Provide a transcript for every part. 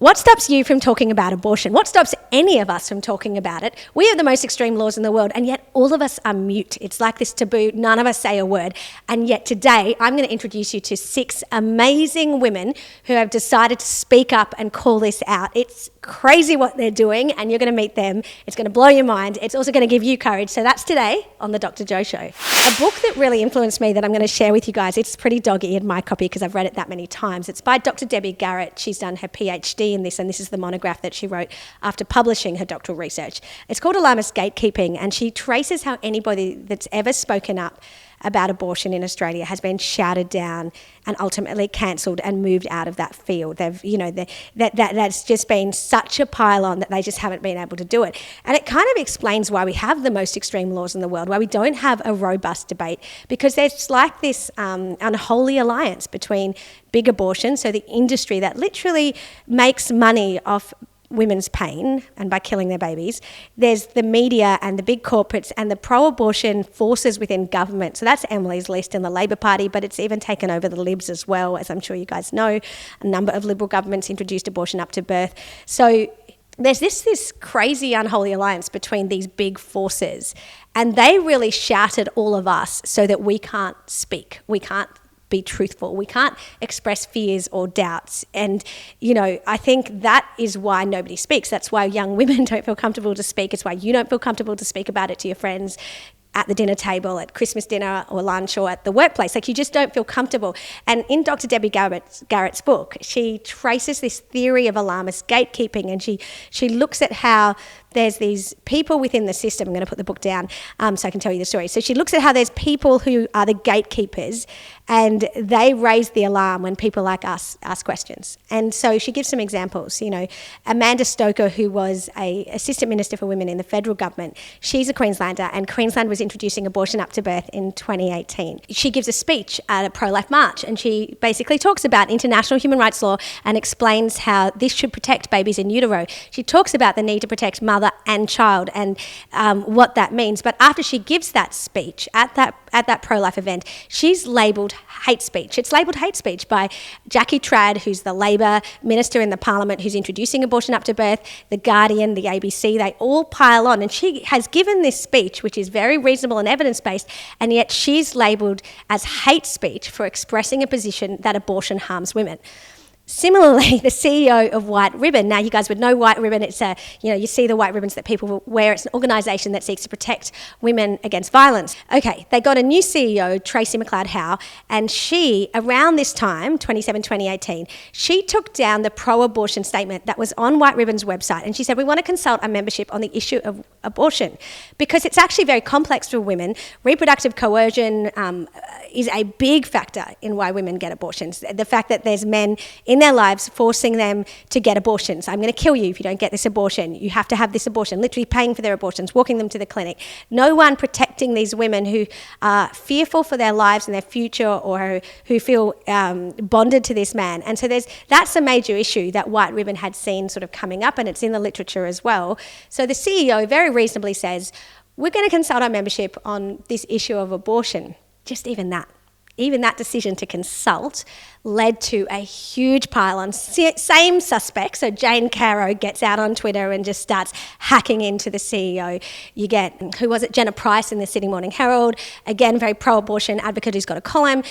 What stops you from talking about abortion? What stops any of us from talking about it? We have the most extreme laws in the world, and yet all of us are mute. It's like this taboo. None of us say a word. And yet today, I'm going to introduce you to 6 amazing women who have decided to speak up and call this out. It's crazy what they're doing, and you're going to meet them. It's going to blow your mind. It's also going to give you courage. So that's today on The Dr. Jo Show. A book that really influenced me that I'm going to share with you guys, it's pretty doggy in my copy because I've read it that many times. It's by Dr. Debbie Garrett. She's done her PhD in this, and this is the monograph that she wrote after publishing her doctoral research. It's called Alarmist Gatekeeping, and she traces how anybody that's ever spoken up about abortion in Australia has been shouted down and ultimately cancelled and moved out of that field. That's just been such a pile-on that they just haven't been able to do it. And it kind of explains why we have the most extreme laws in the world, why we don't have a robust debate, because there's like this unholy alliance between big abortion, so the industry that literally makes money off women's pain and by killing their babies. There's the media and the big corporates and the pro-abortion forces within government. So that's Emily's List in the Labor Party, but it's even taken over the Libs as well. As I'm sure you guys know, a number of Liberal governments introduced abortion up to birth. So there's this crazy unholy alliance between these big forces, and they really shouted all of us so that we can't speak. We can't be truthful. We can't express fears or doubts. And, I think that is why nobody speaks. That's why young women don't feel comfortable to speak. It's why you don't feel comfortable to speak about it to your friends at the dinner table, at Christmas dinner or lunch or at the workplace. Like, you just don't feel comfortable. And in Dr. Debbie Garrett's book, she traces this theory of alarmist gatekeeping, and she looks at how there's these people within the system. I'm going to put the book down so I can tell you the story. So she looks at how there's people who are the gatekeepers, and they raise the alarm when people like us ask questions. And so she gives some examples. Amanda Stoker, who was a Assistant Minister for Women in the federal government, she's a Queenslander, and Queensland was introducing abortion up to birth in 2018. She gives a speech at a pro-life march, and she basically talks about international human rights law and explains how this should protect babies in utero. She talks about the need to protect mother and child and what that means. But after she gives that speech at that pro-life event, she's labelled hate speech. It's labelled hate speech by Jackie Trad, who's the Labor minister in the Parliament who's introducing abortion up to birth, The Guardian, the ABC, they all pile on. And she has given this speech, which is very reasonable and evidence-based, and yet she's labelled as hate speech for expressing a position that abortion harms women. Similarly, the CEO of White Ribbon, now you guys would know White Ribbon, it's you see the white ribbons that people wear, it's an organisation that seeks to protect women against violence. Okay, they got a new CEO, Tracy McLeod-Howe, and she, around this time, 2018, she took down the pro-abortion statement that was on White Ribbon's website, and she said, we want to consult our membership on the issue of abortion, because it's actually very complex for women. Reproductive coercion is a big factor in why women get abortions. The fact that there's men in their lives forcing them to get abortions. I'm going to kill you if you don't get this abortion. You have to have this abortion, literally paying for their abortions, walking them to the clinic. No one protecting these women who are fearful for their lives and their future, or who feel bonded to this man. And so that's a major issue that White Ribbon had seen sort of coming up, and it's in the literature as well. So the CEO very reasonably says, we're going to consult our membership on this issue of abortion. Just even that decision to consult led to a huge pile on same suspects. So Jane Caro gets out on Twitter and just starts hacking into the CEO. You get, who was it, Jenna Price in the Sydney Morning Herald, again, very pro-abortion advocate who's got a column,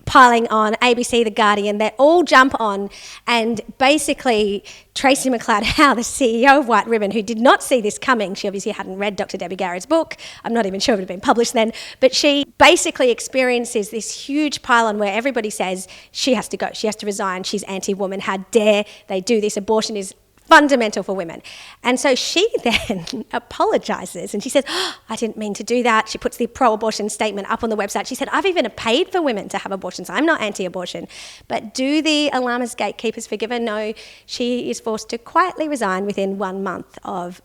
piling on ABC, The Guardian. They all jump on, and basically Tracy McLeod-Howe, the CEO of White Ribbon, who did not see this coming, she obviously hadn't read Dr. Debbie Garrett's book, I'm not even sure if it had been published then, but she basically experiences this huge pile-on where everybody says she has to go, she has to resign, she's anti-woman, how dare they do this, abortion is fundamental for women. And so she then apologises, and she says, I didn't mean to do that. She puts the pro-abortion statement up on the website. She said, I've even paid for women to have abortions. I'm not anti-abortion. But do the alarmist gatekeepers forgive her? No. She is forced to quietly resign within 1 month of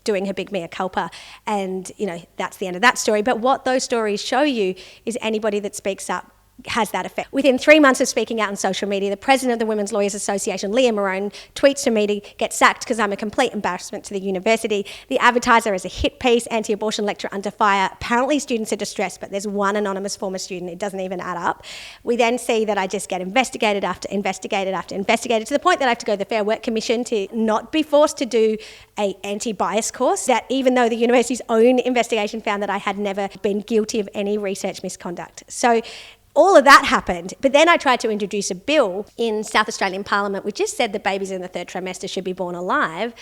doing her big mea culpa. And, that's the end of that story. But what those stories show you is anybody that speaks up has that effect. Within 3 months of speaking out on social media, the president of the Women's Lawyers Association, Leah Morone, tweets to me to get sacked because I'm a complete embarrassment to the university. The Advertiser is a hit piece, anti-abortion lecture under fire. Apparently students are distressed, but there's one anonymous former student. It doesn't even add up. We then see that I just get investigated after investigated after investigated, to the point that I have to go to the Fair Work Commission to not be forced to do a anti-bias course, that even though the university's own investigation found that I had never been guilty of any research misconduct. So all of that happened, but then I tried to introduce a bill in South Australian Parliament which just said that babies in the third trimester should be born alive.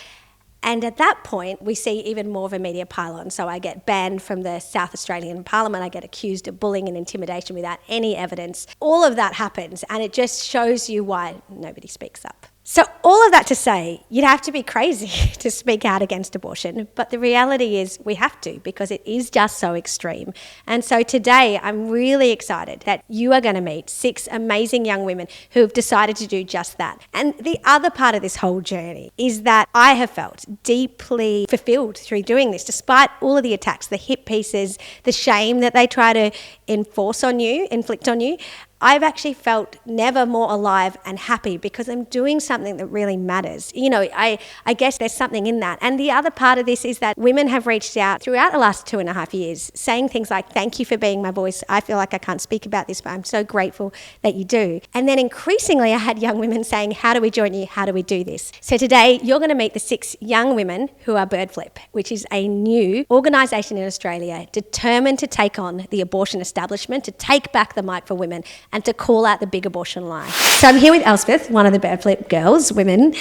And at that point, we see even more of a media pylon. So I get banned from the South Australian Parliament. I get accused of bullying and intimidation without any evidence. All of that happens, and it just shows you why nobody speaks up. So all of that to say, you'd have to be crazy to speak out against abortion, but the reality is we have to, because it is just so extreme. And so today I'm really excited that you are going to meet 6 amazing young women who have decided to do just that. And the other part of this whole journey is that I have felt deeply fulfilled through doing this, despite all of the attacks, the hit pieces, the shame that they try to inflict on you. I've actually felt never more alive and happy because I'm doing something that really matters. You know, I guess there's something in that. And the other part of this is that women have reached out throughout the last 2.5 years saying things like, thank you for being my voice. I feel like I can't speak about this, but I'm so grateful that you do. And then increasingly I had young women saying, how do we join you? How do we do this? So today you're going to meet the 6 young women who are Birdflip, which is a new organisation in Australia determined to take on the abortion establishment, to take back the mic for women and to call out the big abortion lie. So I'm here with Elspeth, one of the Birdflip girls, women,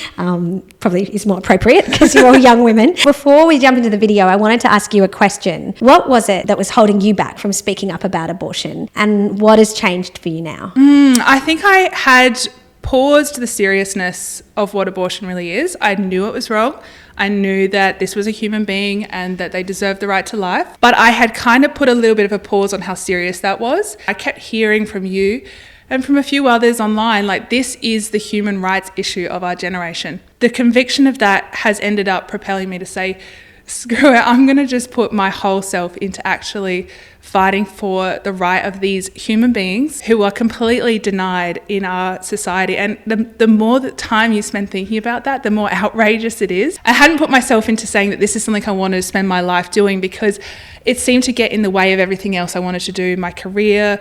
probably is more appropriate because you're all young women. Before we jump into the video, I wanted to ask you a question. What was it that was holding you back from speaking up about abortion, and what has changed for you now? I think I had paused the seriousness of what abortion really is. I knew it was wrong. I knew that this was a human being and that they deserved the right to life. But I had kind of put a little bit of a pause on how serious that was. I kept hearing from you and from a few others online, like, this is the human rights issue of our generation. The conviction of that has ended up propelling me to say, screw it, I'm going to just put my whole self into actually fighting for the right of these human beings who are completely denied in our society. And the more that time you spend thinking about that, the more outrageous it is. I hadn't put myself into saying that this is something I wanted to spend my life doing because it seemed to get in the way of everything else I wanted to do, my career,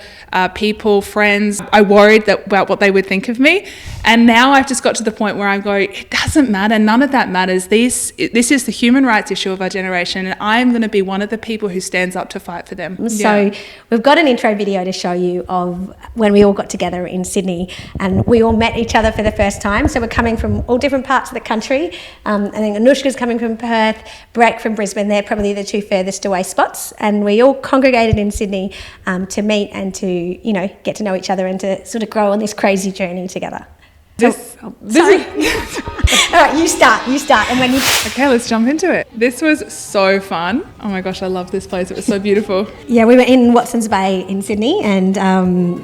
people, friends. I worried about what they would think of me. And now I've just got to the point where I'm going, it doesn't matter. None of that matters. This is the human rights issue of our generation. And I'm going to be one of the people who stands up to fight for them. So we've got an intro video to show you of when we all got together in Sydney and we all met each other for the first time. So we're coming from all different parts of the country. I think Anushka's coming from Perth, Breck from Brisbane. They're probably the 2 furthest away spots. And we all congregated in Sydney to meet and to, you know, get to know each other and to sort of grow on this crazy journey together. Sorry. All right, you start, and when you... Okay, let's jump into it. This was so fun. Oh my gosh, I love this place. It was so beautiful. Yeah, we were in Watson's Bay in Sydney, and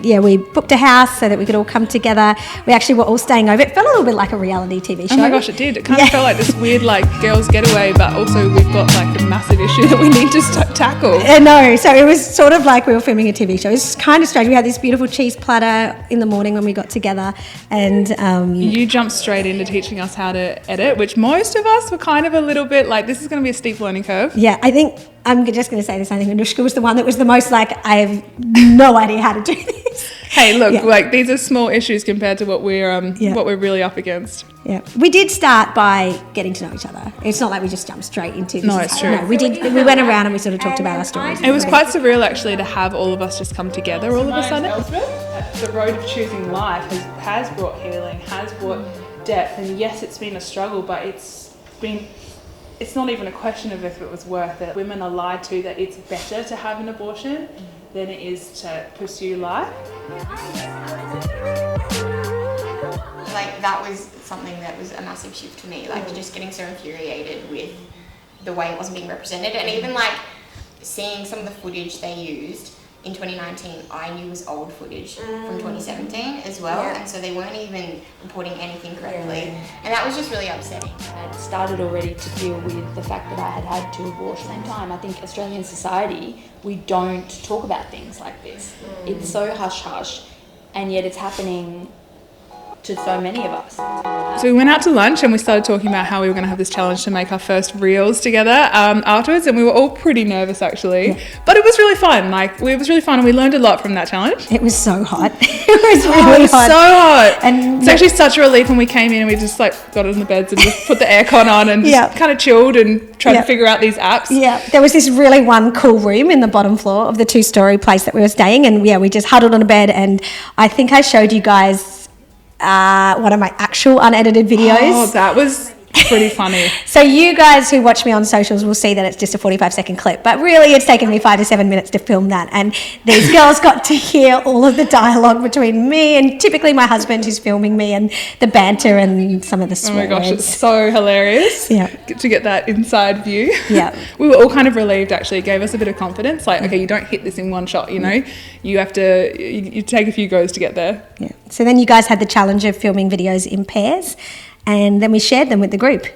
we booked a house so that we could all come together. We actually were all staying over. It felt a little bit like a reality TV show. Oh my gosh, it did. It kind of felt like this weird, like, girls' getaway, but also we've got like a massive issue that we need to tackle. No, so it was sort of like we were filming a TV show. It was kind of strange. We had this beautiful cheese platter in the morning when we got together, and you jumped straight into teaching us how to edit, which most of us were kind of a little bit like, this is going to be a steep learning curve. Yeah, I think I'm just going to say this. I think Anushka was the one that was the most like, I have no idea how to do this. Hey, look, like, these are small issues compared to what we're really up against. Yeah, we did start by getting to know each other. It's not like we just jumped straight into this. No, it's true. No, we went around and we sort of talked about our stories. It was quite surreal actually to have all of us just come together all of a sudden. The road of choosing life has brought healing, has brought depth, and yes, it's been a struggle, but it's not even a question of if it was worth it. Women are lied to that it's better to have an abortion than it is to pursue life. Like, that was something that was a massive shift for me, like just getting so infuriated with the way it wasn't being represented, and even like seeing some of the footage they used in 2019 I knew was old footage from 2017 as well, and so they weren't even reporting anything correctly, and that was just really upsetting. I had started already to deal with the fact that I had had 2 abortions. At the same time, I think Australian society, we don't talk about things like this. It's so hush-hush, and yet it's happening to so many of us. So we went out to lunch and we started talking about how we were going to have this challenge to make our first reels together afterwards, and we were all pretty nervous actually, but it was really fun. Like, it was really fun, and we learned a lot from that challenge. It was so hot. It was really hot. So hot. And it's actually such a relief when we came in and we just like got in the beds and just put the aircon on and just kind of chilled and tried to figure out these apps. Yeah, there was this really one cool room in the bottom floor of the 2-story place that we were staying, and we just huddled on a bed, and I think I showed you guys one of my actual unedited videos. Oh, that was pretty funny. So you guys who watch me on socials will see that it's just a 45-second clip, but really it's taken me 5 to 7 minutes to film that, and these girls got to hear all of the dialogue between me and typically my husband who's filming me, and the banter and some of the swear Oh my gosh, words. it's so hilarious to get that inside view. Yeah. We were all kind of relieved actually. It gave us a bit of confidence, like, okay, you don't hit this in one shot, you know, you have to, you take a few goes to get there. Yeah. So then you guys had the challenge of filming videos in pairs, and then we shared them with the group.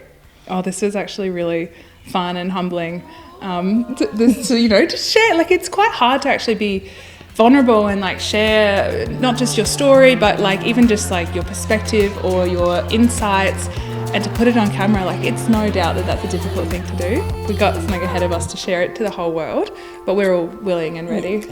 Oh, this was actually really fun and humbling to share. Like, it's quite hard to actually be vulnerable and like share not just your story, but like even just like your perspective or your insights, and to put it on camera. Like, it's no doubt that that's a difficult thing to do. We got something ahead of us to share it to the whole world, but we're all willing and ready.